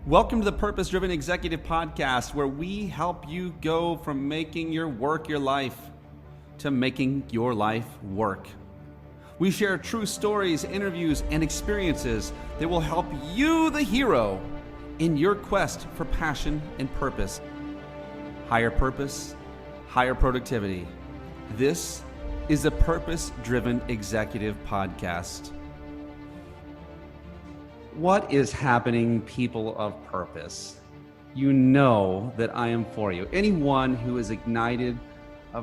Welcome to the Purpose Driven Executive Podcast, where we help you go from making your work your life to making your life work. We share true stories, interviews, and experiences that will help you, the hero, in your quest for passion and purpose. Higher purpose, higher productivity. This is the Purpose Driven Executive Podcast. What is happening, people of purpose? You know that I am for you. Anyone who is ignited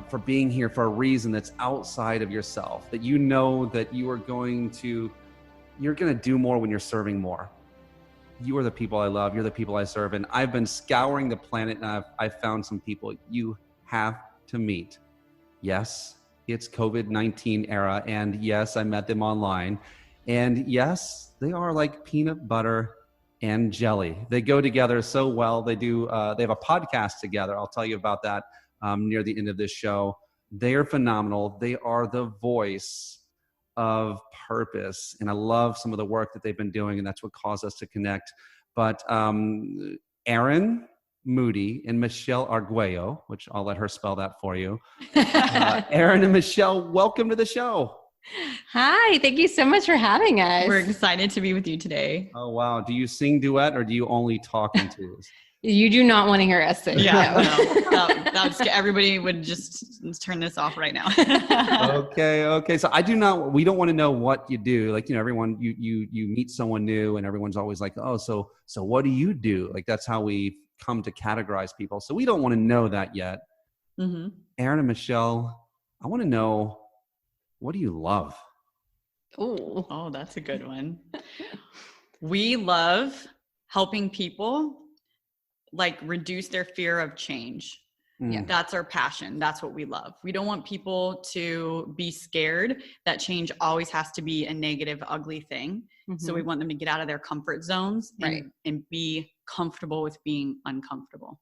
for being here for a reason that's outside of yourself, that you know that you're going to do more when you're serving more. You are the people I love. You're the people I serve. And I've been scouring the planet and I've found some people you have to meet. Yes, it's COVID-19 era. And yes, I met them online. And yes, they are like peanut butter and jelly. They go together so well. They have a podcast together. I'll tell you about that near the end of this show. They are phenomenal. They are the voice of purpose. And I love some of the work that they've been doing, and that's what caused us to connect. But Erin, Moody, and Michelle Arguello, which I'll let her spell that for you. Erin and Michelle, welcome to the show. Hi, thank you so much for having us. We're excited to be with you today. Oh, wow. Do you sing duet or do you only talk in twos? You do not want to hear us sing. Yeah, no. That's everybody would just turn this off right now. Okay. So we don't want to know what you do. Like, everyone, you meet someone new and everyone's always like, oh, so what do you do? Like, that's how we come to categorize people. So we don't want to know that yet. Mm-hmm. Erin and Michelle, I want to know, what do you love? Oh, that's a good one. We love helping people reduce their fear of change. Yeah, that's our passion. That's what we love. We don't want people to be scared that change always has to be a negative, ugly thing. Mm-hmm. So we want them to get out of their comfort zones and be comfortable with being uncomfortable.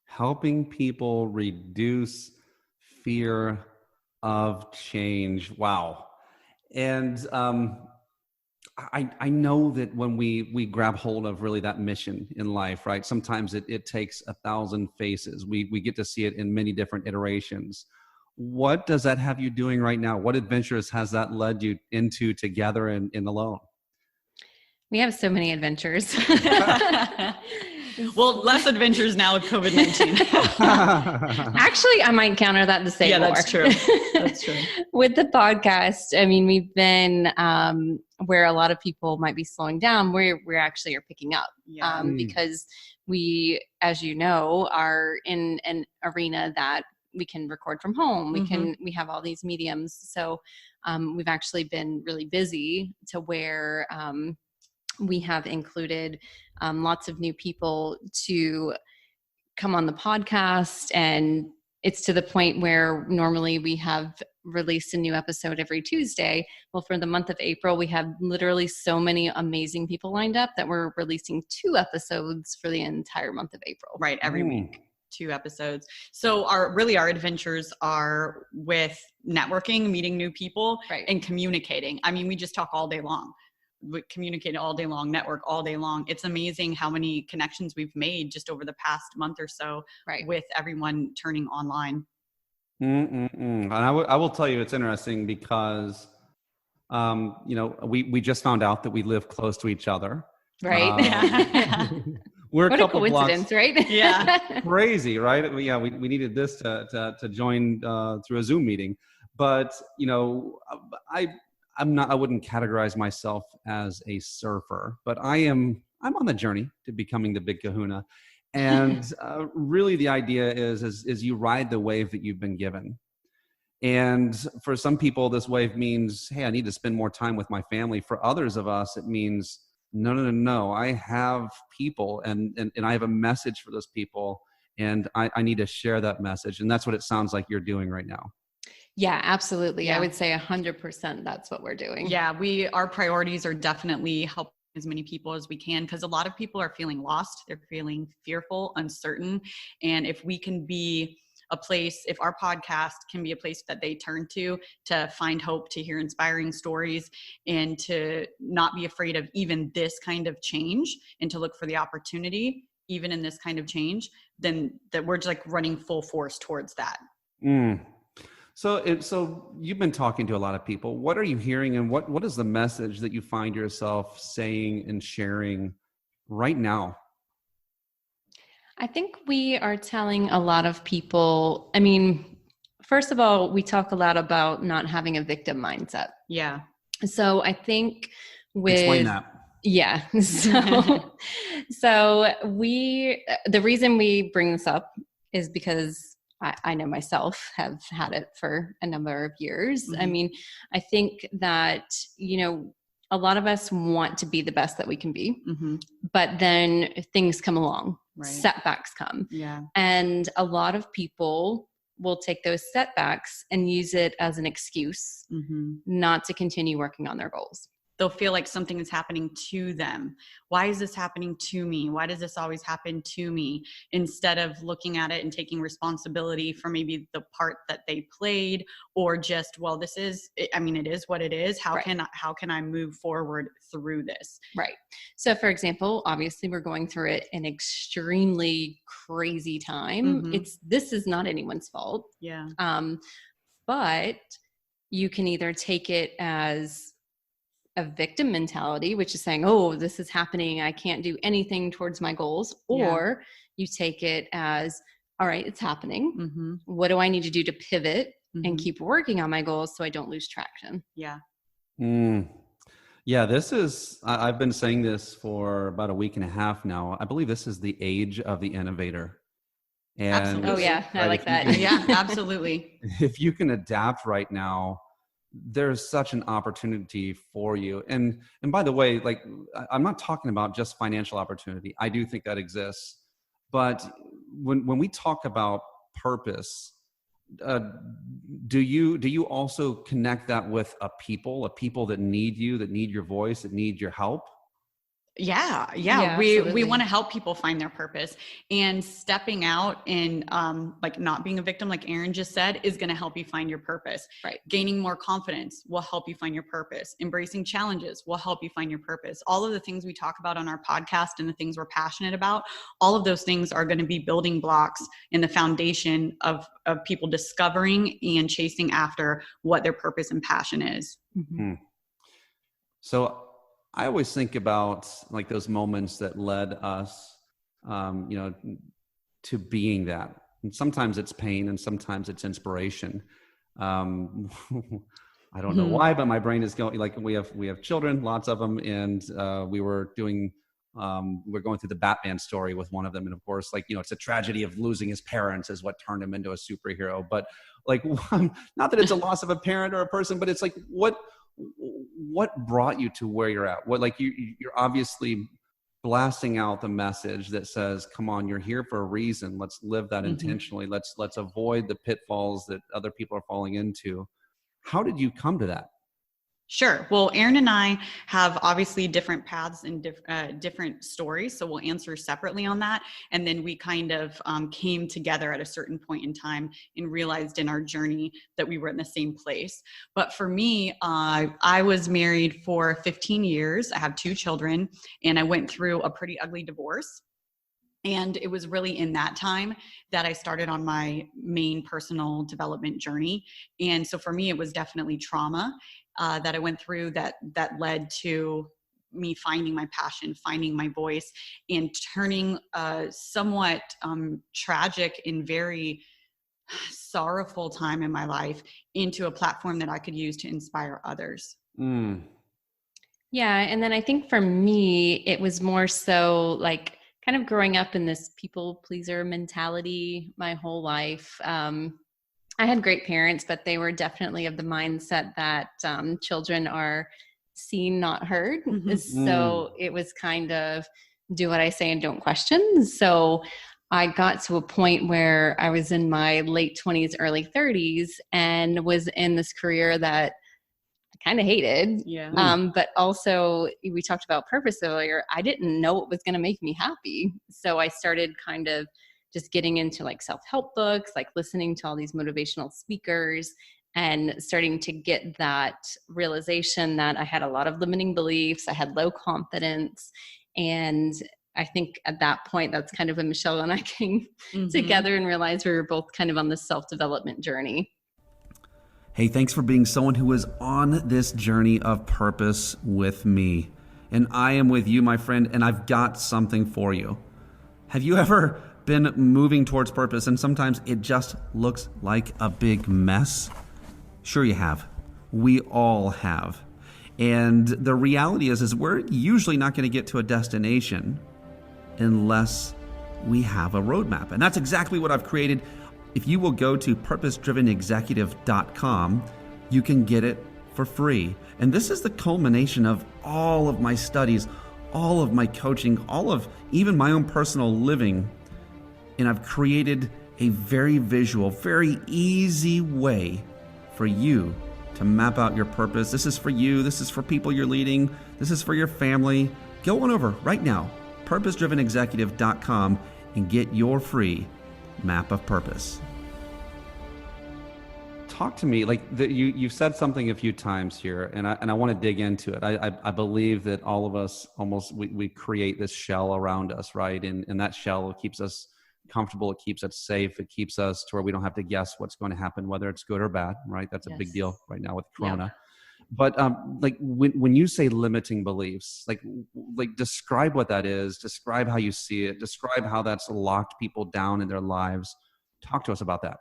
Helping people reduce fear of change. Wow. And I know that when we grab hold of really that mission in life, right? Sometimes it takes 1,000 faces. We get to see it in many different iterations. What does that have you doing right now? What adventures has that led you into together and alone? We have so many adventures. Well, less adventures now with COVID-19. Actually, I might counter that to say more. Yeah, that's true. That's true. With the podcast, I mean, we've been where a lot of people might be slowing down, we actually are picking up because we, as you know, are in an arena that we can record from home. We have all these mediums. So we've actually been really busy to where we have included lots of new people to come on the podcast, and it's to the point where normally we have released a new episode every Tuesday. Well, for the month of April, we have literally so many amazing people lined up that we're releasing 2 episodes for the entire month of April. Right, every week. 2 episodes. So our adventures are with networking, meeting new people, and communicating. I mean, we just talk all day long. We communicate all day long, network all day long. It's amazing how many connections we've made just over the past month or so with everyone turning online. And I will tell you, it's interesting because, we just found out that we live close to each other. Right. We're what a coincidence, blocks. Right? Yeah. Crazy, right? Yeah, we needed this to join through a Zoom meeting. But, I wouldn't categorize myself as a surfer, but I'm on the journey to becoming the Big Kahuna. And really the idea is you ride the wave that you've been given. And for some people, this wave means, hey, I need to spend more time with my family. For others of us, it means, no. I have people and I have a message for those people, and I need to share that message. And that's what it sounds like you're doing right now. Yeah, absolutely. Yeah. I would say 100% that's what we're doing. Yeah, our priorities are definitely helping as many people as we can, because a lot of people are feeling lost. They're feeling fearful, uncertain. And if we can be a place, if our podcast can be a place that they turn to find hope, to hear inspiring stories, and to not be afraid of even this kind of change, and to look for the opportunity even in this kind of change, then that we're just like running full force towards that. So you've been talking to a lot of people. What are you hearing, and what is the message that you find yourself saying and sharing right now? I think we are telling a lot of people, I mean, first of all, we talk a lot about not having a victim mindset. Yeah. So I think Explain that. Yeah. So the reason we bring this up is because I know myself have had it for a number of years. I mean, I think that, a lot of us want to be the best that we can be, but then things come along, setbacks come. Yeah. And a lot of people will take those setbacks and use it as an excuse not to continue working on their goals. They'll feel like something is happening to them. Why is this happening to me? Why does this always happen to me? Instead of looking at it and taking responsibility for maybe the part that they played, or just, well, it is what it is. How can I move forward through this? Right. So for example, obviously we're going through an extremely crazy time. This is not anyone's fault. Yeah. But you can either take it as a victim mentality, which is saying, oh, this is happening, I can't do anything towards my goals. Or you take it as, all right, it's happening. What do I need to do to pivot and keep working on my goals so I don't lose traction? Yeah. Yeah, I've been saying this for about a week and a half now. I believe this is the age of the innovator. And absolutely. Oh yeah, I like that. Yeah, absolutely. If you can adapt right now, there's such an opportunity for you. And by the way, like, I'm not talking about just financial opportunity. I do think that exists. But when we talk about purpose, do you also connect that with a people that need you, that need your voice, that need your help? Yeah. We want to help people find their purpose, and stepping out and like not being a victim, like Erin just said, is going to help you find your purpose. Right. Gaining more confidence will help you find your purpose. Embracing challenges will help you find your purpose. All of the things we talk about on our podcast and the things we're passionate about, all of those things are going to be building blocks in the foundation of people discovering and chasing after what their purpose and passion is. So I always think about like those moments that led us, to being that. And sometimes it's pain and sometimes it's inspiration. I don't know why, but my brain is going, like, we have children, lots of them. And we're going through the Batman story with one of them. And of course, like, it's a tragedy of losing his parents is what turned him into a superhero. But like, not that it's a loss of a parent or a person, but it's like, what brought you to where you're at? What, like, you're obviously blasting out the message that says, come on, you're here for a reason. Let's live that intentionally. Let's avoid the pitfalls that other people are falling into. How did you come to that? Sure. Well, Erin and I have obviously different paths and different stories, so we'll answer separately on that. And then we kind of came together at a certain point in time and realized in our journey that we were in the same place. But for me, I was married for 15 years. I have 2 children, and I went through a pretty ugly divorce. And it was really in that time that I started on my main personal development journey. And so for me, it was definitely trauma that I went through that led to me finding my passion, finding my voice, and turning a somewhat tragic and very sorrowful time in my life into a platform that I could use to inspire others. Yeah. And then I think for me, it was more so like kind of growing up in this people pleaser mentality my whole life. I had great parents, but they were definitely of the mindset that children are seen, not heard. So it was kind of do what I say and don't question. So I got to a point where I was in my late 20s, early 30s, and was in this career that I kind of hated. But also, we talked about purpose earlier. I didn't know what was going to make me happy. So I started kind of just getting into like self-help books, like listening to all these motivational speakers, and starting to get that realization that I had a lot of limiting beliefs. I had low confidence. And I think at that point, that's kind of when Michelle and I came together and realized we were both kind of on this self-development journey. Hey, thanks for being someone who is on this journey of purpose with me. And I am with you, my friend, and I've got something for you. Have you ever been moving towards purpose and sometimes it just looks like a big mess? Sure you have. We all have. And the reality is we're usually not going to get to a destination unless we have a roadmap. And that's exactly what I've created. If you will go to purposedrivenexecutive.com, you can get it for free. And this is the culmination of all of my studies, all of my coaching, all of even my own personal living. And I've created a very visual, very easy way for you to map out your purpose. This is for you. This is for people you're leading. This is for your family. Go on over right now, purposedrivenexecutive.com, and get your free map of purpose. Talk to me, like you've said something a few times here, and I want to dig into it. I believe that all of us we create this shell around us, right? And that shell keeps us comfortable, it keeps us safe, it keeps us to where we don't have to guess what's going to happen, whether it's good or bad, right? That's a big deal right now with Corona. Yeah. But like when you say limiting beliefs, like describe what that is, describe how you see it, describe how that's locked people down in their lives. Talk to us about that.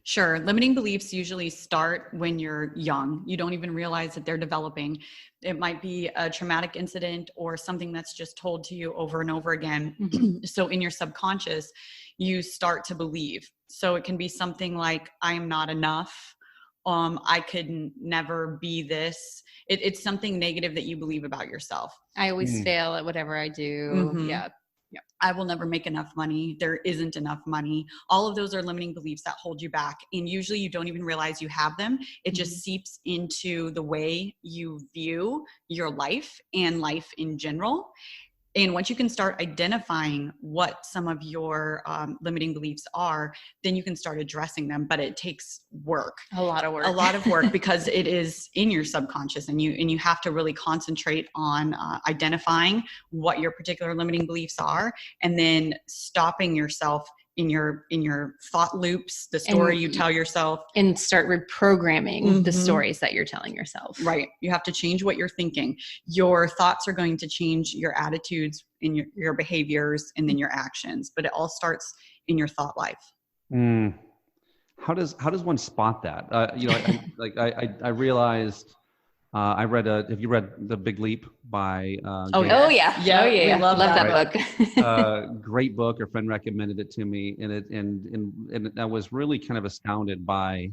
Sure. Limiting beliefs usually start when you're young. You don't even realize that they're developing. It might be a traumatic incident or something that's just told to you over and over again. So in your subconscious, you start to believe. So it can be something like, I'm not enough. I could never be this. It's something negative that you believe about yourself. I always fail at whatever I do. Yeah. I will never make enough money. There isn't enough money. All of those are limiting beliefs that hold you back. And usually you don't even realize you have them. It just seeps into the way you view your life and life in general. And once you can start identifying what some of your limiting beliefs are, then you can start addressing them. But it takes work. A lot of work because it is in your subconscious, and you have to really concentrate on identifying what your particular limiting beliefs are, and then stopping yourself in your thought loops, the story you tell yourself, and start reprogramming the stories that you're telling yourself. Right. You have to change what you're thinking. Your thoughts are going to change your attitudes and your behaviors and then your actions, but it all starts in your thought life. How does one spot that? I realized, I read have you read The Big Leap by yeah, we love that book. Great book. A friend recommended it to me, and I was really kind of astounded by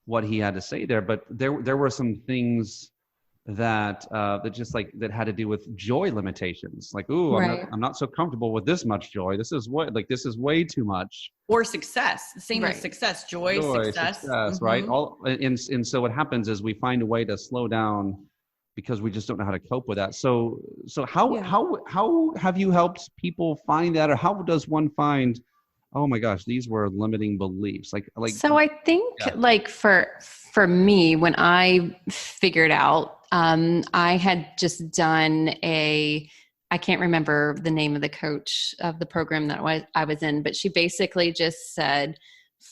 what he had to say there. But there were some things that that had to do with joy limitations. Like, I'm not so comfortable with this much joy. This is way too much. Or success. Same with success. Joy, success, right? And so what happens is we find a way to slow down because we just don't know how to cope with that. So how have you helped people find that, or how does one find, oh my gosh, these were limiting beliefs? So I think like for me, when I figured out, I had just done I can't remember the name of the coach of the program that I was in, but she basically just said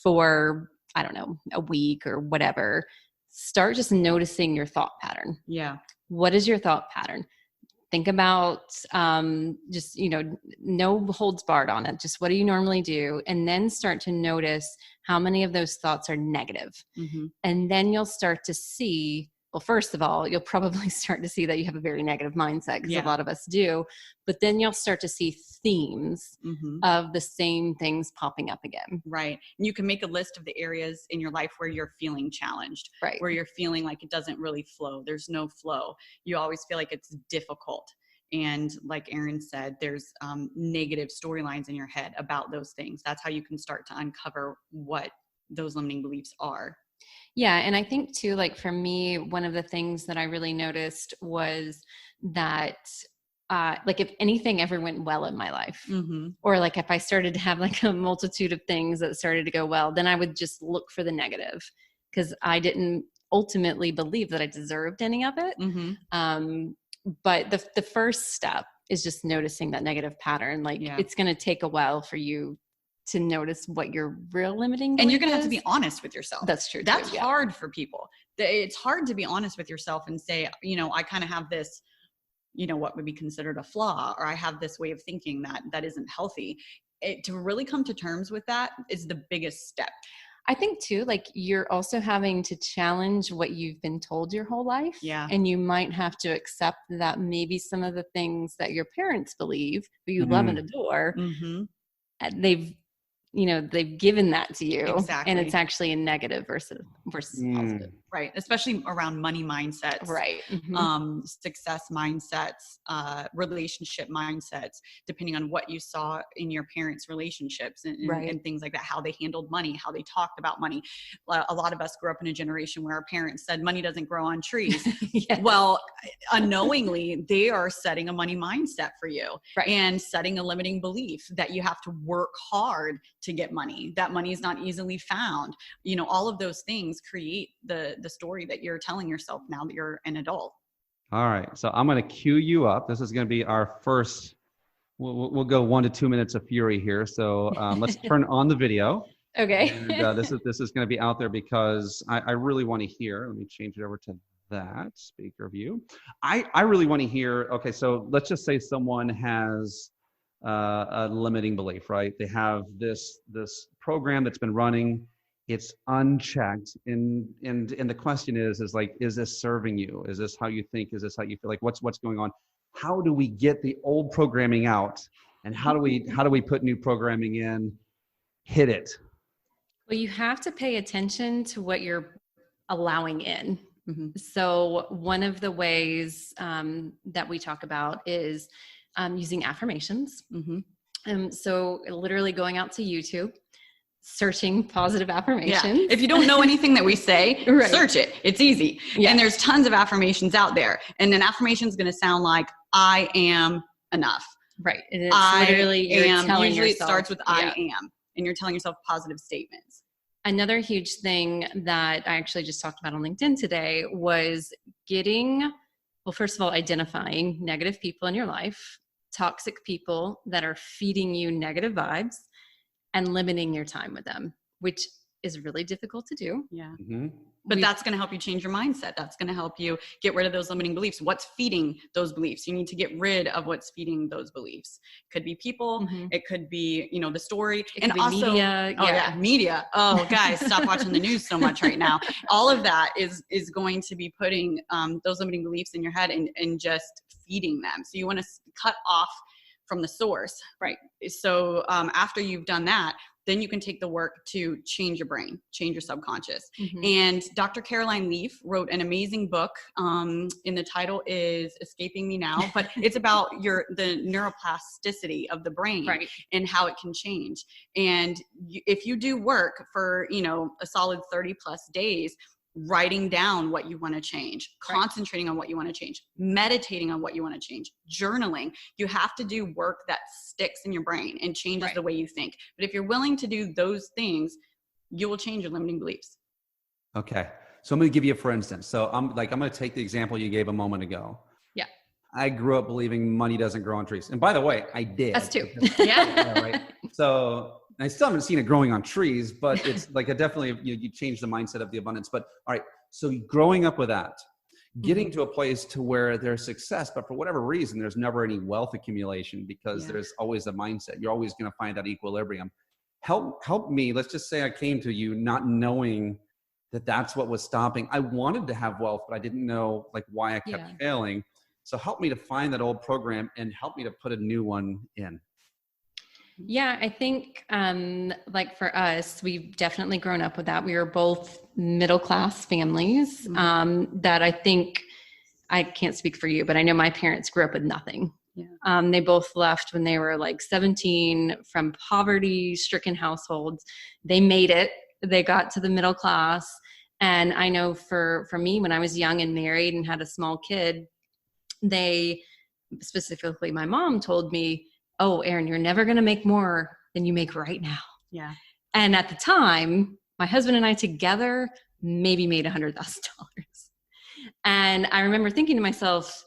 for, I don't know, a week or whatever, start just noticing your thought pattern. Yeah. What is your thought pattern? Think about just, no holds barred on it. Just what do you normally do? And then start to notice how many of those thoughts are negative. And then you'll start to see, well, first of all, you'll probably start to see that you have a very negative mindset, because a lot of us do. But then you'll start to see themes of the same things popping up again. Right. And you can make a list of the areas in your life where you're feeling challenged, right? Where you're feeling like it doesn't really flow. There's no flow. You always feel like it's difficult. And like Erin said, there's negative storylines in your head about those things. That's how you can start to uncover what those limiting beliefs are. Yeah. And I think too, like for me, one of the things that I really noticed was that like if anything ever went well in my life, or like if I started to have like a multitude of things that started to go well, then I would just look for the negative, because I didn't ultimately believe that I deserved any of it. But the first step is just noticing that negative pattern. Like it's going to take a while for you to notice what your real limiting belief and you're going to have is. to be honest with yourself. That's true. That's hard for people. It's hard to be honest with yourself and say, you know, I kind of have this, you know, what would be considered a flaw, or I have this way of thinking that isn't healthy. To really come to terms with that is the biggest step. I think too, like you're also having to challenge what you've been told your whole life. Yeah. And you might have to accept that maybe some of the things that your parents believe, who you love and adore, they've given that to you. Exactly. And it's actually a negative versus positive. Right. Especially around money mindsets. Right. Success mindsets, relationship mindsets, depending on what you saw in your parents' relationships and things like that, how they handled money, how they talked about money. A lot of us grew up in a generation where our parents said money doesn't grow on trees. Yes. Well, unknowingly, they are setting a money mindset for you and setting a limiting belief that you have to work hard to get money, that money is not easily found. You know, all of those things create the story that you're telling yourself now that you're an adult. All right. So I'm going to cue you up. This is going to be our first, we'll go 1 to 2 minutes of fury here. So let's turn on the video. Okay. And this is going to be out there because I really want to hear, let me change it over to that speaker view. I really want to hear, okay, so let's just say someone has a limiting belief, right? They have this program that's been running, it's unchecked, and the question is like, is this serving you? Is this how you think? Is this how you feel? Like what's going on? How do we get the old programming out, and how do we put new programming in? Hit it. Well, you have to pay attention to what you're allowing in. So one of the ways that we talk about is using affirmations. So literally going out to YouTube, searching positive affirmations. Yeah. If you don't know anything that we say, search it. It's easy. And there's tons of affirmations out there. And an affirmation is going to sound like, I am enough. Right. And it's literally, you're telling usually yourself, it starts with I am, and you're telling yourself positive statements. Another huge thing that I actually just talked about on LinkedIn today was first of all, identifying negative people in your life, toxic people that are feeding you negative vibes, and limiting your time with them, which is really difficult to do. Yeah. But that's going to help you change your mindset. That's going to help you get rid of those limiting beliefs. What's feeding those beliefs? You need to get rid of what's feeding those beliefs. It could be people. It could be, you know, the story. It could be media. Media. Oh, guys, stop watching the news so much right now. All of that is going to be putting those limiting beliefs in your head and just feeding them. So you want to cut off from the source. Right. So after you've done that, then you can take the work to change your brain, change your subconscious. And Dr. Caroline Leaf wrote an amazing book, and the title is escaping me now, but it's about the neuroplasticity of the brain and how it can change. And if you do work for, you know, a solid 30 plus days, writing down what you want to change, concentrating on what you want to change, meditating on what you want to change, journaling. You have to do work that sticks in your brain and changes the way you think. But if you're willing to do those things, you will change your limiting beliefs. Okay. So I'm going to give you a for instance. So I'm going to take the example you gave a moment ago. Yeah. I grew up believing money doesn't grow on trees. And by the way, I did. Us too. Yeah. Right. So I still haven't seen it growing on trees, but it's like definitely you change the mindset of the abundance. But all right, so growing up with that, getting to a place to where there's success, but for whatever reason, there's never any wealth accumulation because there's always a mindset. You're always going to find that equilibrium. Help me. Let's just say I came to you not knowing that that's what was stopping. I wanted to have wealth, but I didn't know like why I kept failing. So help me to find that old program and help me to put a new one in. Yeah, I think like for us, we've definitely grown up with that. We were both middle-class families that I think, I can't speak for you, but I know my parents grew up with nothing. Yeah. They both left when they were like 17 from poverty-stricken households. They made it. They got to the middle class. And I know for me, when I was young and married and had a small kid, they specifically my mom told me, oh, Erin, you're never going to make more than you make right now. Yeah. And at the time, my husband and I together maybe made $100,000. And I remember thinking to myself,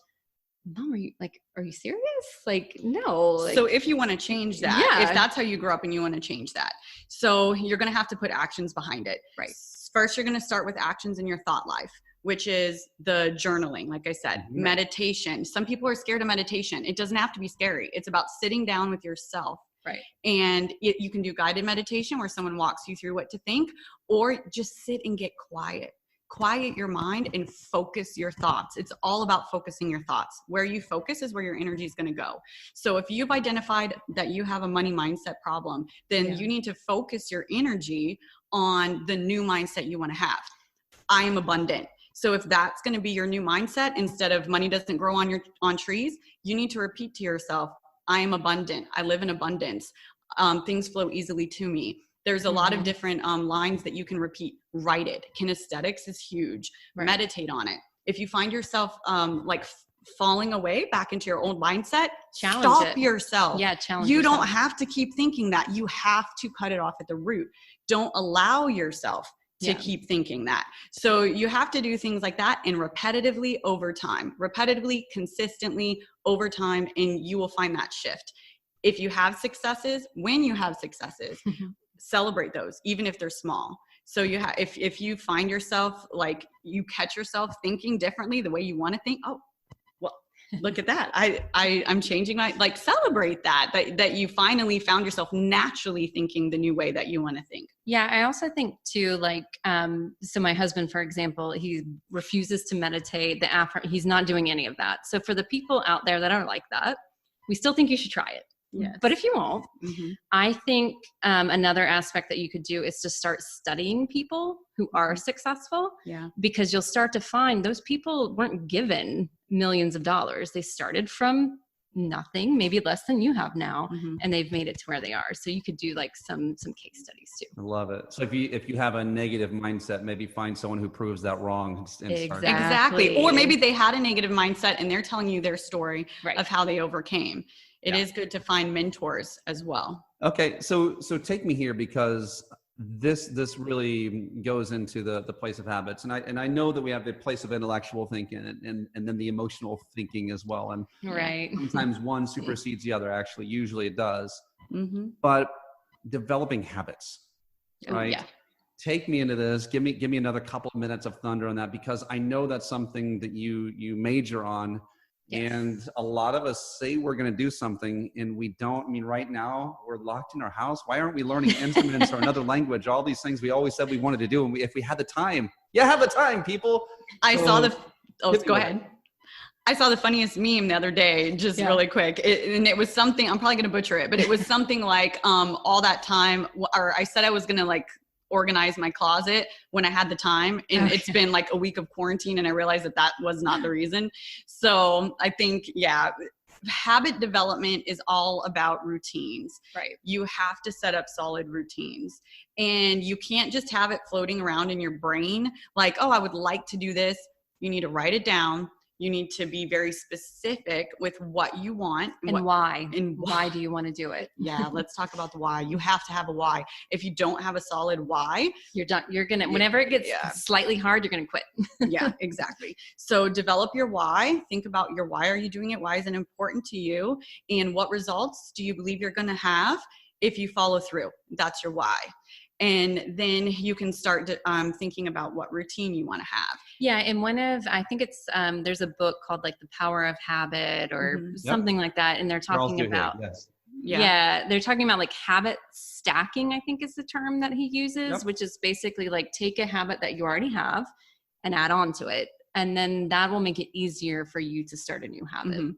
Mom, are you serious? Like, no. Like, so if you want to change that, if that's how you grew up and you want to change that, so you're going to have to put actions behind it. Right. First, you're going to start with actions in your thought life, which is the journaling. Like I said, meditation. Some people are scared of meditation. It doesn't have to be scary. It's about sitting down with yourself. Right. And you can do guided meditation where someone walks you through what to think, or just sit and get quiet. Quiet your mind and focus your thoughts. It's all about focusing your thoughts. Where you focus is where your energy is going to go. So if you've identified that you have a money mindset problem, then you need to focus your energy on the new mindset you want to have. I am abundant. So if that's going to be your new mindset, instead of money doesn't grow on trees, you need to repeat to yourself, I am abundant. I live in abundance. Things flow easily to me. There's a lot of different lines that you can repeat. Write it. Kinesthetics is huge. Right. Meditate on it. If you find yourself falling away back into your old mindset, stop yourself. Yeah, challenge you yourself. Don't have to keep thinking that. You have to cut it off at the root. Don't allow yourself to keep thinking that. So you have to do things like that, and repetitively over time. Repetitively, consistently over time, and you will find that shift. If you have successes, when you have successes, celebrate those, even if they're small. So if you find yourself, like, you catch yourself thinking differently the way you want to think, oh, well, look at that. I'm changing celebrate that you finally found yourself naturally thinking the new way that you want to think. Yeah. I also think too, so my husband, for example, he refuses to meditate. He's not doing any of that. So for the people out there that are like that, we still think you should try it. Yes. But if you won't, I think another aspect that you could do is to start studying people who are successful. Yeah. Because you'll start to find those people weren't given millions of dollars. They started from nothing, maybe less than you have now, and they've made it to where they are. So you could do some case studies too. I love it. So if you have a negative mindset, maybe find someone who proves that wrong. Exactly. Or maybe they had a negative mindset and they're telling you their story of how they overcame. It is good to find mentors as well. Okay. So take me here, because this really goes into the place of habits. And I know that we have the place of intellectual thinking and then the emotional thinking as well. And sometimes one supersedes the other. Actually, usually it does. But developing habits, right? Yeah. Take me into this. Give me another couple of minutes of thunder on that, because I know that's something that you major on. Yes. And a lot of us say we're going to do something and we don't. I mean, right now we're locked in our house. Why aren't we learning instruments or another language? All these things we always said we wanted to do. And if we had the time, have the time, people. Go ahead. I saw the funniest meme the other day, just really quick. And it was something, I'm probably going to butcher it, but it was something like all that time, or I said I was going to organize my closet when I had the time, and it's been a week of quarantine, and I realized that was not the reason. So I think habit development is all about routines. Right. You have to set up solid routines, and you can't just have it floating around in your brain like, oh, I would like to do this. You need to write it down. You need to be very specific with what you want and why. And why do you want to do it? Yeah, let's talk about the why. You have to have a why. If you don't have a solid why, you're done. You're gonna, whenever it gets slightly hard, you're gonna quit. Yeah, exactly. So develop your why. Think about your why. Are you doing it? Why is it important to you? And what results do you believe you're gonna have if you follow through? That's your why. And then you can start thinking about what routine you want to have. Yeah. And I think it's, there's a book called The Power of Habit or something like that. And they're talking about, they're talking about habit stacking, I think is the term that he uses, which is basically take a habit that you already have and add on to it. And then that will make it easier for you to start a new habit.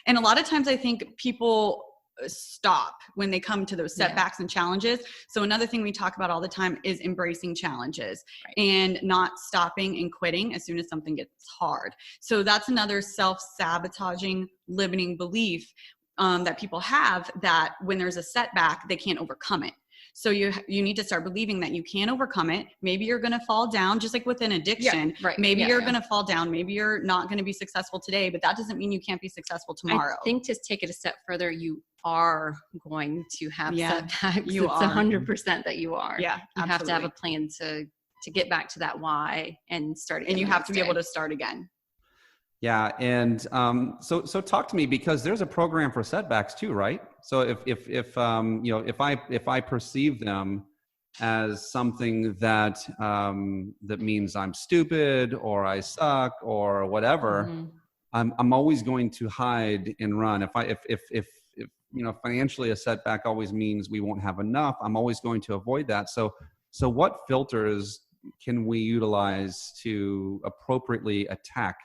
And a lot of times I think people stop when they come to those setbacks and challenges. So another thing we talk about all the time is embracing challenges and not stopping and quitting as soon as something gets hard. So that's another self-sabotaging limiting belief that people have, that when there's a setback, they can't overcome it. So you need to start believing that you can overcome it. Maybe you're going to fall down, just like with an addiction. Yeah, right. Maybe you're going to fall down. Maybe you're not going to be successful today, but that doesn't mean you can't be successful tomorrow. I think to take it a step further, you are going to have setbacks. You it's are 100% that you are. Yeah, you absolutely. have to have a plan to get back to that why and start again. And you have to be able to start again. Yeah. And so talk to me, because there's a program for setbacks too, right? So if I perceive them as something that that means I'm stupid or I suck or whatever, I'm always going to hide and run. If financially a setback always means we won't have enough, I'm always going to avoid that. So what filters can we utilize to appropriately attack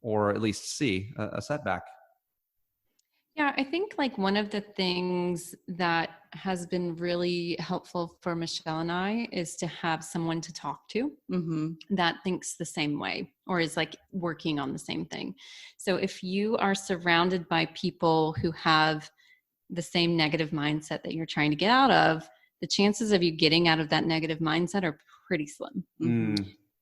or at least see a setback? Yeah, I think like one of the things that has been really helpful for Michelle and I is to have someone to talk to that thinks the same way or is like working on the same thing. So if you are surrounded by people who have the same negative mindset that you're trying to get out of, the chances of you getting out of that negative mindset are pretty slim.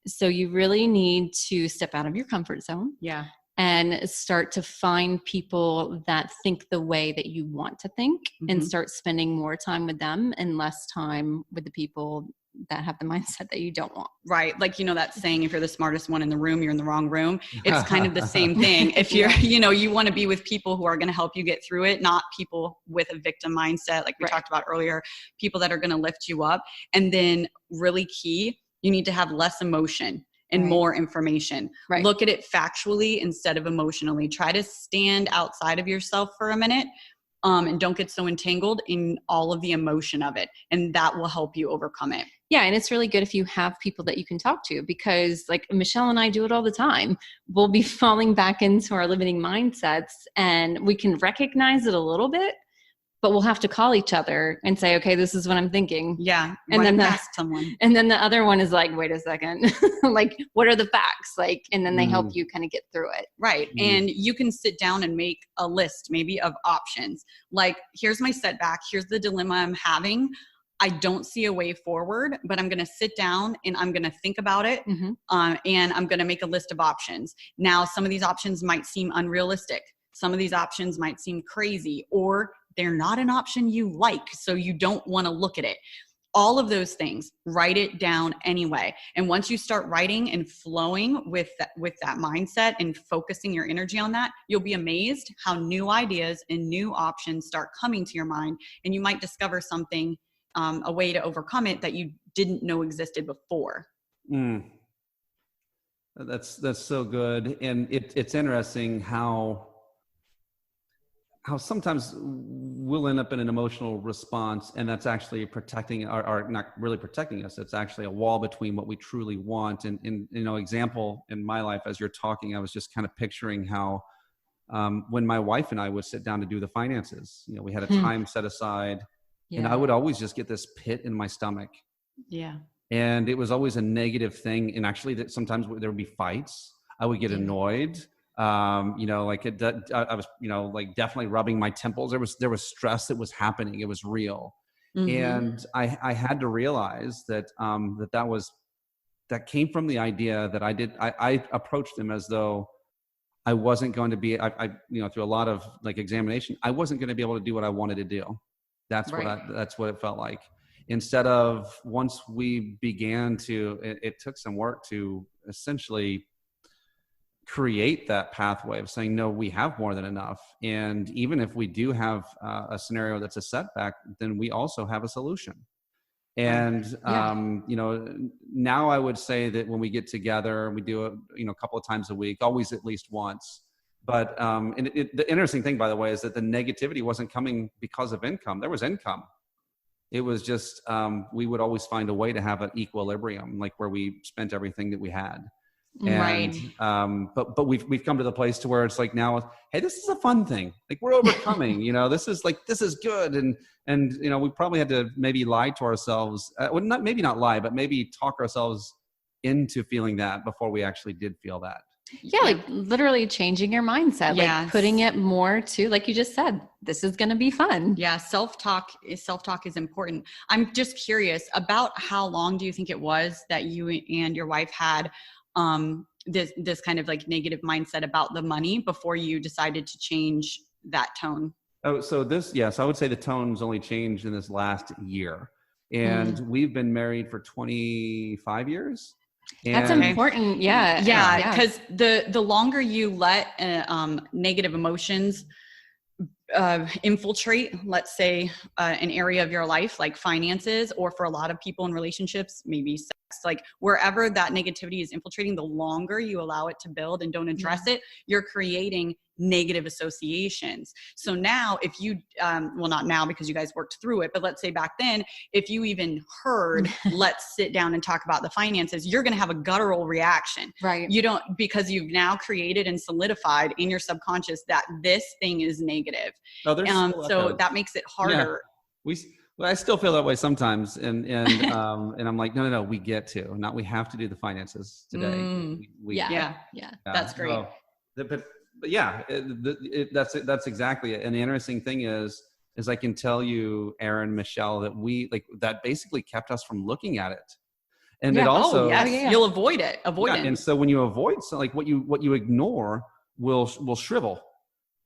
So you really need to step out of your comfort zone. Yeah. And start to find people that think the way that you want to think and start spending more time with them and less time with the people that have the mindset that you don't want. Right. Like, that saying, if you're the smartest one in the room, you're in the wrong room. It's kind of the same thing. If you're, you want to be with people who are going to help you get through it, not people with a victim mindset, like we talked about earlier, people that are going to lift you up. And then really key, you need to have less emotion and more information. Look at it factually instead of emotionally. Try to stand outside of yourself for a minute and don't get so entangled in all of the emotion of it. And that will help you overcome it. Yeah. And it's really good if you have people that you can talk to, because like Michelle and I do it all the time. We'll be falling back into our limiting mindsets and we can recognize it a little bit, but we'll have to call each other and say, okay, this is what I'm thinking. Yeah. And then ask someone. And then the other one is like, wait a second, like, what are the facts? Like, and then they help you kind of get through it. Right. And you can sit down and make a list maybe of options. Like, here's my setback. Here's the dilemma I'm having. I don't see a way forward, but I'm going to sit down and I'm going to think about it. And I'm going to make a list of options. Now, some of these options might seem unrealistic. Some of these options might seem crazy, or they're not an option you like, so you don't want to look at it. All of those things, write it down anyway. And once you start writing and flowing with that mindset and focusing your energy on that, you'll be amazed how new ideas and new options start coming to your mind. And you might discover something, a way to overcome it that you didn't know existed before. That's so good. And it's interesting how sometimes we'll end up in an emotional response, and that's actually protecting or not really protecting us. It's actually a wall between what we truly want. And example in my life, as you're talking, I was just kind of picturing how when my wife and I would sit down to do the finances, we had a time set aside, and I would always just get this pit in my stomach. Yeah. And it was always a negative thing. And actually that sometimes there would be fights. I would get annoyed. I was, definitely rubbing my temples. There was stress that was happening. It was real. And I had to realize that, that came from the idea that I approached them as though I wasn't going to be, through a lot of like examination, I wasn't going to be able to do what I wanted to do. That's what it felt like. Instead of, once we began to, it took some work to essentially create that pathway of saying, no, we have more than enough. And even if we do have a scenario that's a setback, then we also have a solution. And, now I would say that when we get together, we do it, a couple of times a week, always at least once. But the interesting thing, by the way, is that the negativity wasn't coming because of income. There was income. It was just, we would always find a way to have an equilibrium, like where we spent everything that we had. And, but we've come to the place to where it's like now, hey, this is a fun thing. Like we're overcoming, this is good. And, we probably had to maybe lie to ourselves. Maybe not lie, but maybe talk ourselves into feeling that before we actually did feel that. Yeah, like literally changing your mindset, like putting it more to, like you just said, this is going to be fun. Yeah. Self-talk is important. I'm just curious about how long do you think it was that you and your wife had this kind of like negative mindset about the money before you decided to change that tone? Oh, so I would say the tone's only changed in this last year. And we've been married for 25 years. That's important. Yeah. Yeah. Because the longer you let negative emotions infiltrate, let's say, an area of your life, like finances, or for a lot of people in relationships, maybe sex, like wherever that negativity is infiltrating, the longer you allow it to build and don't address it, you're creating negative associations. So now if you, well, not now because you guys worked through it, but let's say back then, if you even heard, let's sit down and talk about the finances, you're going to have a guttural reaction. Right. You don't, because you've now created and solidified in your subconscious that this thing is negative. So that makes it harder. Yeah. I still feel that way sometimes. And I'm like, no, we get to, we have to do the finances today. That's great. But yeah, that's exactly it. And the interesting thing is I can tell you, Erin, Michelle, that that basically kept us from looking at it. And it also, you'll avoid it. And so when you avoid, so like what you ignore will shrivel,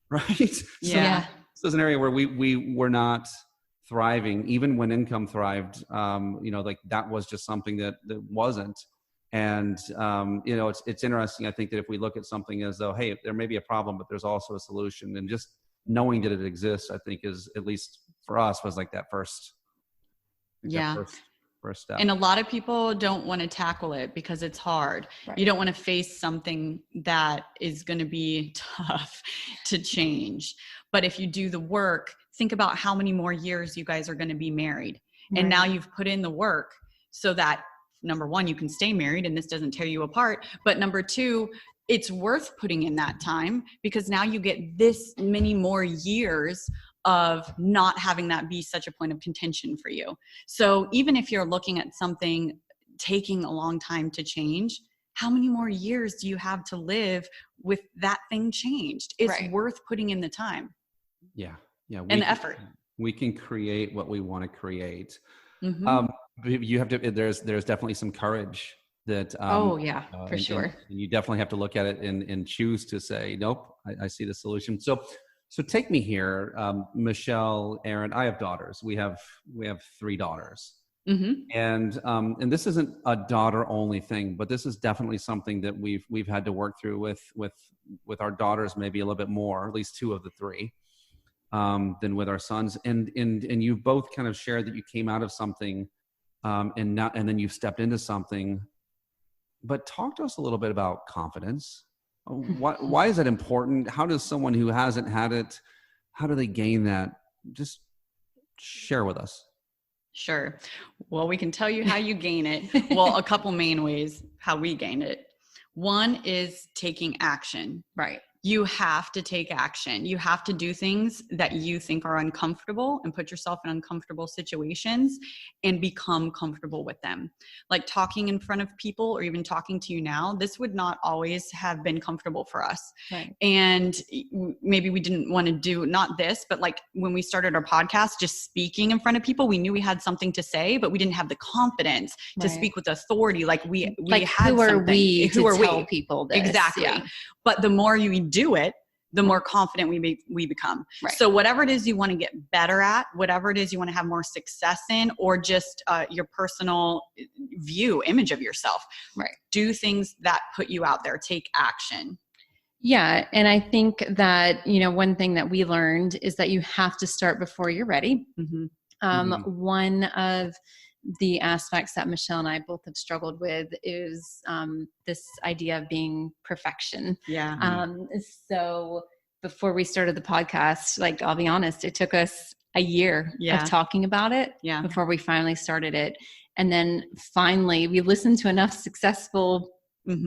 right? So it's an area where we were not thriving, even when income thrived. Like that was just something that wasn't. And, it's interesting. I think that if we look at something as though, hey, there may be a problem, but there's also a solution, and just knowing that it exists, I think is, at least for us, was like that first step. And a lot of people don't want to tackle it because it's hard. Right. You don't want to face something that is going to be tough to change. But if you do the work, think about how many more years you guys are going to be married. Right. And now you've put in the work so that, number one, you can stay married and this doesn't tear you apart. But number two, it's worth putting in that time because now you get this many more years of not having that be such a point of contention for you. So even if you're looking at something taking a long time to change, how many more years do you have to live with that thing changed? It's worth putting in the time. Yeah. And the effort. We can create what we want to create. Mm-hmm. You have to, there's definitely some courage that, for sure. And you definitely have to look at it and choose to say, nope, I see the solution. So take me here, Michelle, Erin, I have daughters. We have 3 daughters. Mm-hmm. And this isn't a daughter only thing, but this is definitely something that we've had to work through with our daughters, maybe a little bit more, at least 2 of the 3. Than with our sons. And you both kind of shared that you came out of something, and then you stepped into something. But talk to us a little bit about confidence. Why is that important? How does someone who hasn't had it, how do they gain that? Just share with us. Sure. Well, we can tell you how you gain it. Well, a couple main ways how we gain it. One is taking action. Right. You have to take action. You have to do things that you think are uncomfortable and put yourself in uncomfortable situations and become comfortable with them. Like talking in front of people or even talking to you now, this would not always have been comfortable for us. Right. And maybe we didn't want to do not this, but like when we started our podcast, just speaking in front of people, we knew we had something to say, but we didn't have the confidence to speak with authority. Like we had who something. Are we who are tell people this? Exactly. Yeah. But the more you do it, the more confident we become. Right. So whatever it is you want to get better at, whatever it is you want to have more success in, or just your personal image of yourself, do things that put you out there. Take action. Yeah. And I think that, one thing that we learned is that you have to start before you're ready. Mm-hmm. One of the aspects that Michelle and I both have struggled with is this idea of being perfection. Yeah. So before we started the podcast, like, I'll be honest, it took us a year of talking about it before we finally started it. And then finally we listened to enough successful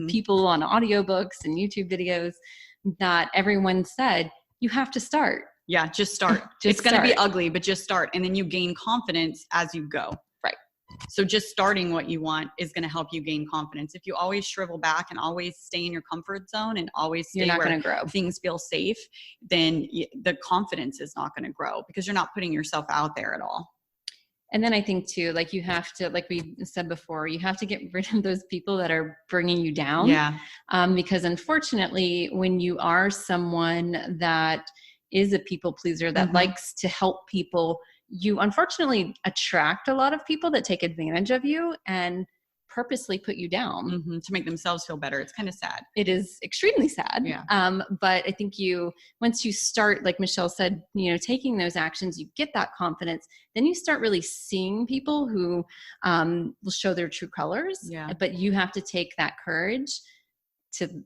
people on audiobooks and YouTube videos that everyone said, you have to start. Yeah. Just start. It's going to be ugly, but just start. And then you gain confidence as you go. So just starting what you want is going to help you gain confidence. If you always shrivel back and always stay in your comfort zone and always stay where things feel safe, then the confidence is not going to grow because you're not putting yourself out there at all. And then I think too, like you have to, like we said before, you have to get rid of those people that are bringing you down. Yeah. Because unfortunately, when you are someone that is a people pleaser, that likes to help people, you unfortunately attract a lot of people that take advantage of you and purposely put you down to make themselves feel better. It's kind of sad. It is extremely sad. Yeah. But I think once you start, like Michelle said, taking those actions, you get that confidence, then you start really seeing people who will show their true colors. Yeah. But you have to take that courage to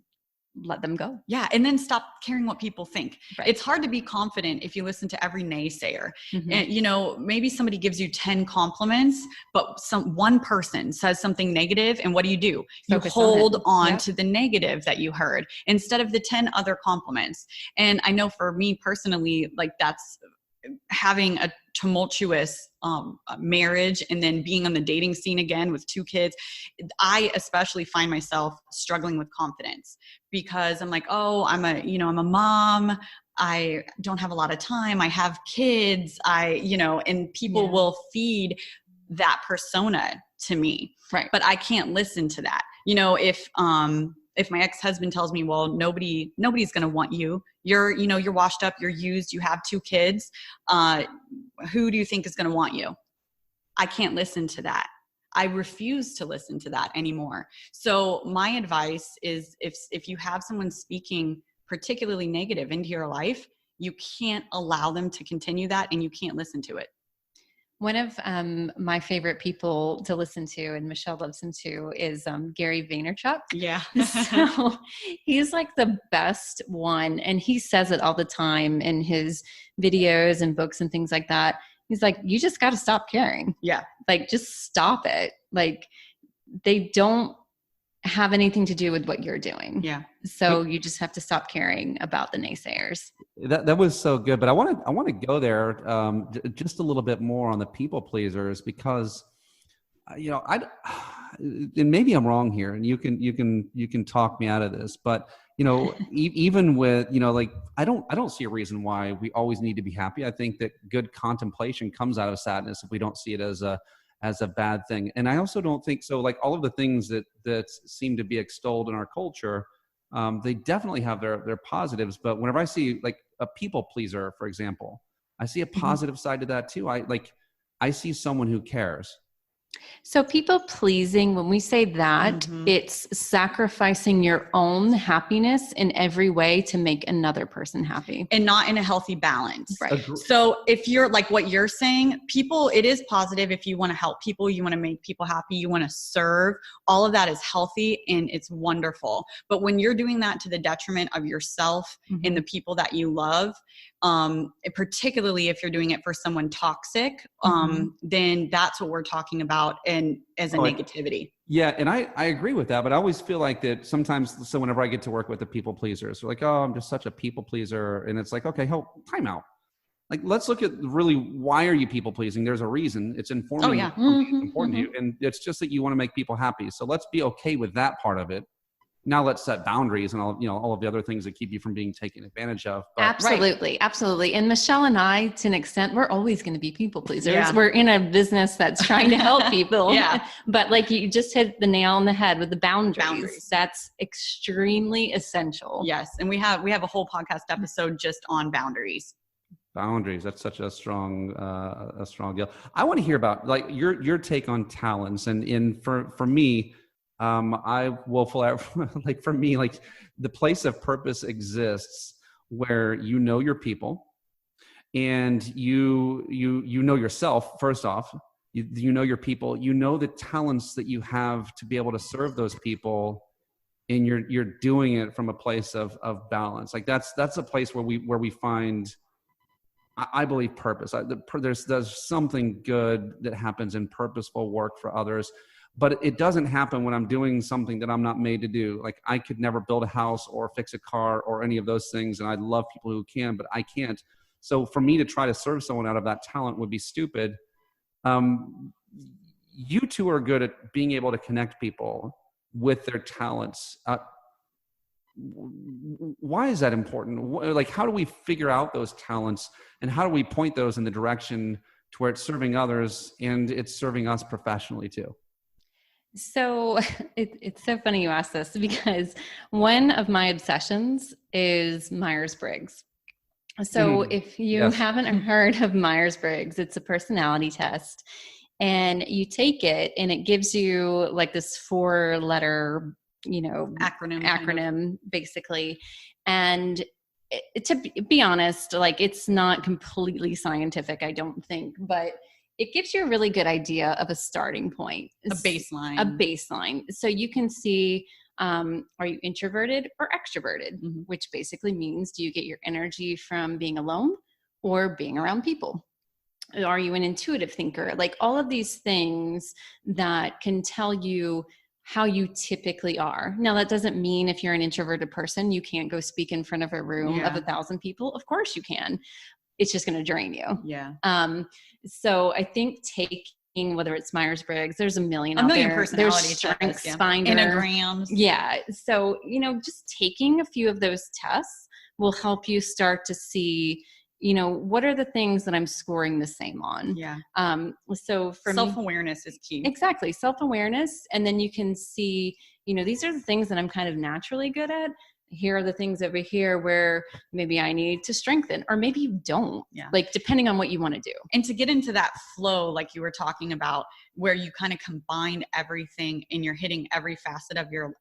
let them go. Yeah. And then stop caring what people think. Right. It's hard to be confident if you listen to every naysayer. And, maybe somebody gives you 10 compliments, but one person says something negative. And what do? You hold on to the negative that you heard instead of the 10 other compliments. And I know for me personally, like that's having a tumultuous marriage and then being on the dating scene again with 2 kids. I especially find myself struggling with confidence because I'm like, oh, I'm a mom. I don't have a lot of time. I have kids. And people will feed that persona to me. Right. But I can't listen to that. If my ex-husband tells me, well, nobody's going to want you. You're washed up, you're used, you have 2 kids. Who do you think is going to want you? I can't listen to that. I refuse to listen to that anymore. So my advice is if you have someone speaking particularly negative into your life, you can't allow them to continue that and you can't listen to it. One of my favorite people to listen to, and Michelle loves him too, is Gary Vaynerchuk. Yeah. So he's like the best one. And he says it all the time in his videos and books and things like that. He's like, you just got to stop caring. Yeah. Like, just stop it. Like, they don't have anything to do with what you're doing. Yeah. So you just have to stop caring about the naysayers. That was so good, but I want to go there just a little bit more on the people pleasers because and maybe I'm wrong here, and you can talk me out of this, but even with like I don't see a reason why we always need to be happy. I think that good contemplation comes out of sadness if we don't see it as a bad thing. And I also don't think so. Like all of the things that seem to be extolled in our culture, they definitely have their positives. But whenever I see like a people pleaser, for example, I see a positive side to that too. I see someone who cares. So people pleasing, when we say that, it's sacrificing your own happiness in every way to make another person happy. And not in a healthy balance. Right. So if you're like what you're saying, people, it is positive if you want to help people, you want to make people happy, you want to serve, all of that is healthy and it's wonderful. But when you're doing that to the detriment of yourself and the people that you love, particularly if you're doing it for someone toxic, then that's what we're talking about and as a negativity. Yeah. And I agree with that, but I always feel like that sometimes, so whenever I get to work with the people pleasers, they're like, oh, I'm just such a people pleaser. And it's like, okay, time out. Like, let's look at really, why are you people pleasing? There's a reason. It's informing, important to you. And it's just that you want to make people happy. So let's be okay with that part of it. Now let's set boundaries and all of the other things that keep you from being taken advantage of. But, absolutely. Absolutely. And Michelle and I, to an extent, we're always going to be people pleasers. Yeah. We're in a business that's trying to help people. Yeah. But like you just hit the nail on the head with the boundaries. That's extremely essential. Yes. And we have a whole podcast episode just on boundaries. Boundaries. That's such a strong deal. I want to hear about like your take on talents and for me, I will like for me, like the place of purpose exists where you know your people and you know yourself. First off, you know your people, you know the talents that you have to be able to serve those people, and you're doing it from a place of balance. Like that's a place where we find, I believe, purpose. There's something good that happens in purposeful work for others. But it doesn't happen when I'm doing something that I'm not made to do. Like I could never build a house or fix a car or any of those things. And I love people who can, but I can't. So for me to try to serve someone out of that talent would be stupid. you two are good at being able to connect people with their talents. Why is that important? Like, how do we figure out those talents, and how do we point those in the direction to where it's serving others and it's serving us professionally too? So it's so funny you ask this, because one of my obsessions is Myers-Briggs. So if you haven't heard of Myers-Briggs, it's a personality test, and you take it and it gives you like this 4-letter, acronym basically. And to be honest, like, it's not completely scientific, I don't think, but it gives you a really good idea of a starting point. A baseline. So you can see, are you introverted or extroverted? Mm-hmm. Which basically means, do you get your energy from being alone or being around people? Are you an intuitive thinker? Like, all of these things that can tell you how you typically are. Now, that doesn't mean if you're an introverted person, you can't go speak in front of a room of 1,000 people. Of course you can. It's just going to drain you. Yeah. So I think taking, whether it's Myers-Briggs, there's a million personality There's Strengths Finder. Enneagrams. Yeah. So, just taking a few of those tests will help you start to see, what are the things that I'm scoring the same on? Yeah. So for self-awareness is key. Exactly. Self-awareness. And then you can see, these are the things that I'm kind of naturally good at. Here are the things over here where maybe I need to strengthen, or maybe you don't, like, depending on what you want to do. And to get into that flow, like you were talking about, where you kind of combine everything and you're hitting every facet of your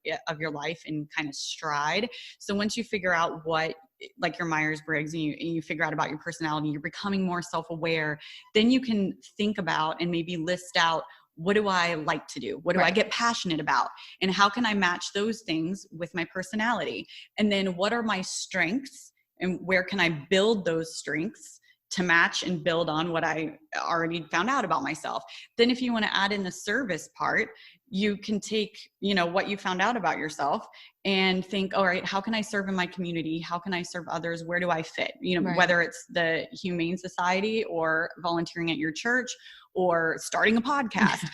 life in kind of stride. So once you figure out what, like your Myers-Briggs, and you figure out about your personality, you're becoming more self-aware, then you can think about and maybe list out, what do I like to do? What do I get passionate about? And how can I match those things with my personality? And then what are my strengths, and where can I build those strengths to match and build on what I already found out about myself? Then if you want to add in the service part, you can take, what you found out about yourself and think, all right, how can I serve in my community? How can I serve others? Where do I fit? Whether it's the Humane Society or volunteering at your church or starting a podcast,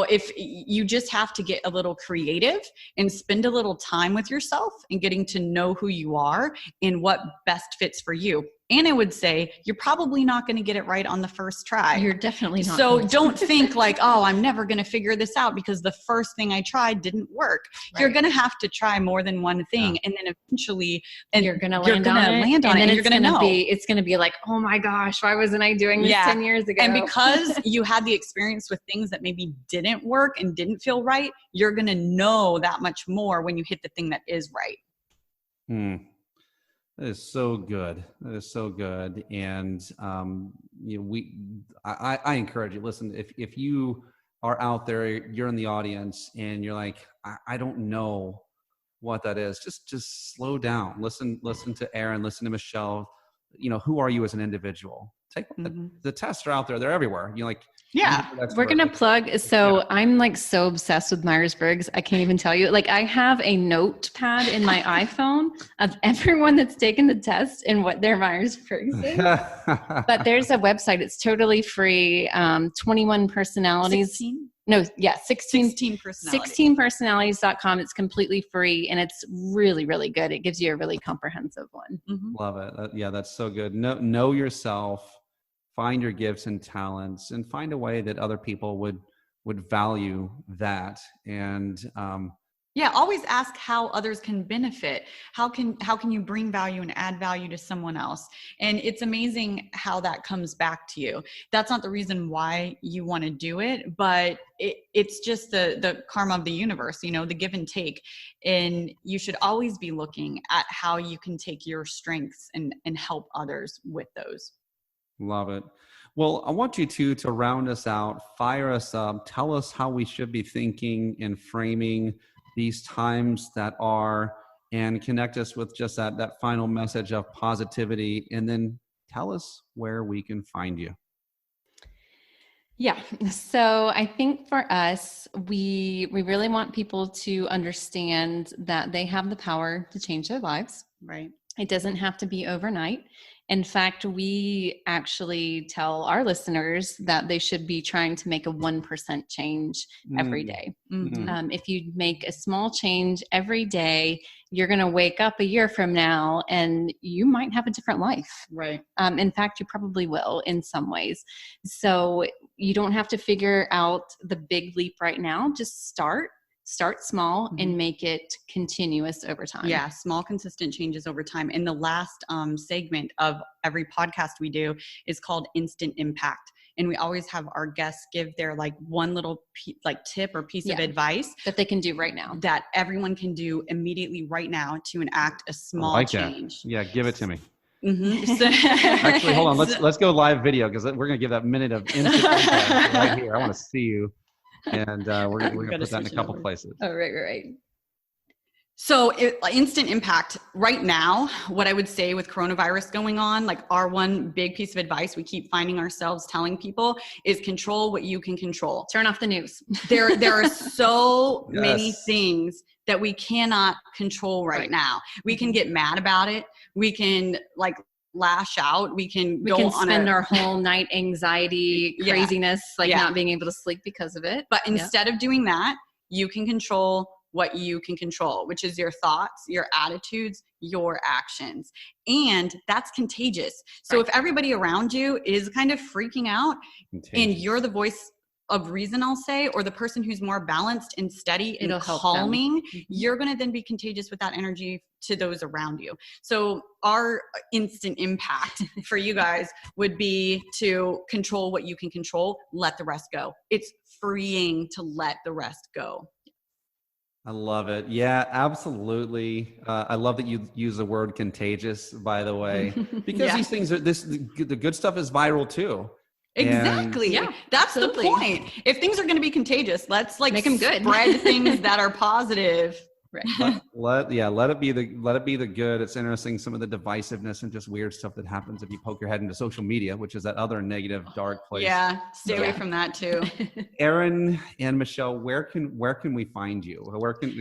if you just have to get a little creative and spend a little time with yourself and getting to know who you are and what best fits for you. And I would say you're probably not going to get it right on the first try. You're definitely not. So don't think like, oh, I'm never going to figure this out because the first thing I tried didn't work. Right. You're going to have to try more than one thing. And then eventually, you're going to land on it. And then you're going to know. It's going to be like, oh my gosh, why wasn't I doing this 10 years ago? And because you had the experience with things that maybe didn't work and didn't feel right, you're going to know that much more when you hit the thing that is right. That is so good. That is so good. And, I encourage you, listen, if you are out there, you're in the audience and you're like, I don't know what that is. Just slow down. Listen to Erin, listen to Michelle. Who are you as an individual? Take the tests are out there. They're everywhere. We're going to plug. So I'm like so obsessed with Myers-Briggs. I can't even tell you. Like, I have a notepad in my iPhone of everyone that's taken the test and what their Myers-Briggs is. But there's a website. It's totally free. 21 personalities. 16? No, yeah, 16 personalities. 16personalities.com. It's completely free and it's really, really good. It gives you a really comprehensive one. Love it. That's so good. Know yourself. Find your gifts and talents, and find a way that other people would value that. And always ask how others can benefit. How can you bring value and add value to someone else? And it's amazing how that comes back to you. That's not the reason why you want to do it, but it's just the karma of the universe, the give and take. And you should always be looking at how you can take your strengths and help others with those. Love it. Well, I want you to round us out, fire us up, tell us how we should be thinking and framing these times that are, and connect us with just that final message of positivity, and then tell us where we can find you. Yeah. So I think for us, we really want people to understand that they have the power to change their lives. Right. It doesn't have to be overnight. In fact, we actually tell our listeners that they should be trying to make a 1% change every day. If you make a small change every day, you're going to wake up a year from now and you might have a different life. Right. In fact, you probably will in some ways. So you don't have to figure out the big leap right now. Just start small and make it continuous over time. Yeah, small, consistent changes over time. And the last segment of every podcast we do is called Instant Impact. And we always have our guests give their like one little tip or piece of advice that they can do right now, that everyone can do immediately right now to enact a small change. That. Yeah, give it to me. So, actually, hold on. Let's go live video because we're gonna give that minute of instant impact right here. I want to see you. And we're gonna put that in a couple places. Oh, right. So instant impact right now, what I would say with coronavirus going on, like our one big piece of advice we keep finding ourselves telling people is control what you can control. Turn off the news. There are so many things that we cannot control right now. We can get mad about it. We can lash out. We can spend our whole night anxiety, craziness, not being able to sleep because of it. But instead of doing that, you can control what you can control, which is your thoughts, your attitudes, your actions. And that's contagious. So if everybody around you is kind of freaking out and you're the voice of reason, I'll say, or the person who's more balanced and steady and calming, you're going to then be contagious with that energy to those around you. So our instant impact for you guys would be to control what you can control, let the rest go. It's freeing to let the rest go. I love it. Yeah, absolutely. I love that you use the word contagious, by the way, because these things the good stuff is viral too. Exactly. And, that's absolutely the point. If things are going to be contagious, let's make them good. Spread things that are positive. Right. Let it be the good. It's interesting, some of the divisiveness and just weird stuff that happens if you poke your head into social media, which is that other negative, dark place. Yeah, stay away from that too. Erin and Michelle, where can we find you?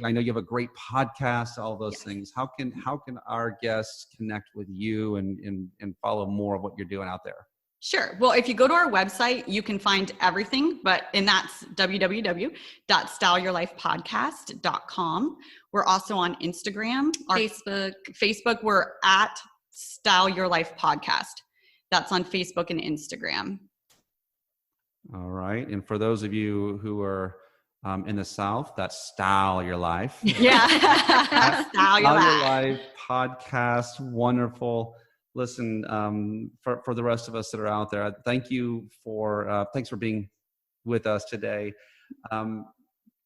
I know you have a great podcast, all those things. How can our guests connect with you and follow more of what you're doing out there? Sure. Well, if you go to our website, you can find everything, and that's www.styleyourlifepodcast.com. We're also on Instagram, Facebook. We're at Style Your Life Podcast. That's on Facebook and Instagram. All right. And for those of you who are in the South, that's Style Your Life. Yeah. Style Your Life Podcast. Wonderful. Listen, for the rest of us that are out there, thanks for being with us today.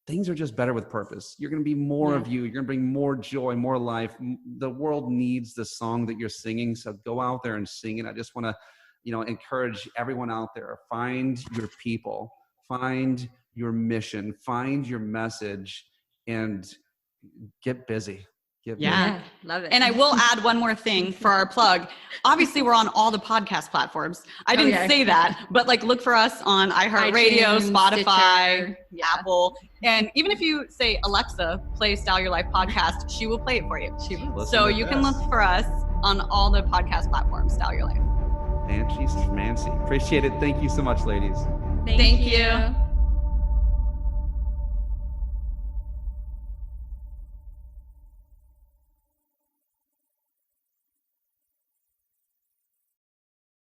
Things are just better with purpose. You're going to be more of you. You're going to bring more joy, more life. The world needs the song that you're singing. So go out there and sing it. I just want to, encourage everyone out there, find your people, find your mission, find your message, and get busy. Love it. And I will add one more thing for our plug. Obviously, we're on all the podcast platforms. I didn't say that, but look for us on iHeartRadio, Spotify, Apple. And even if you say, Alexa, play Style Your Life Podcast, she will play it for you. So you can look for us on all the podcast platforms, Style Your Life. Mancy. Appreciate it. Thank you so much, ladies. Thank you.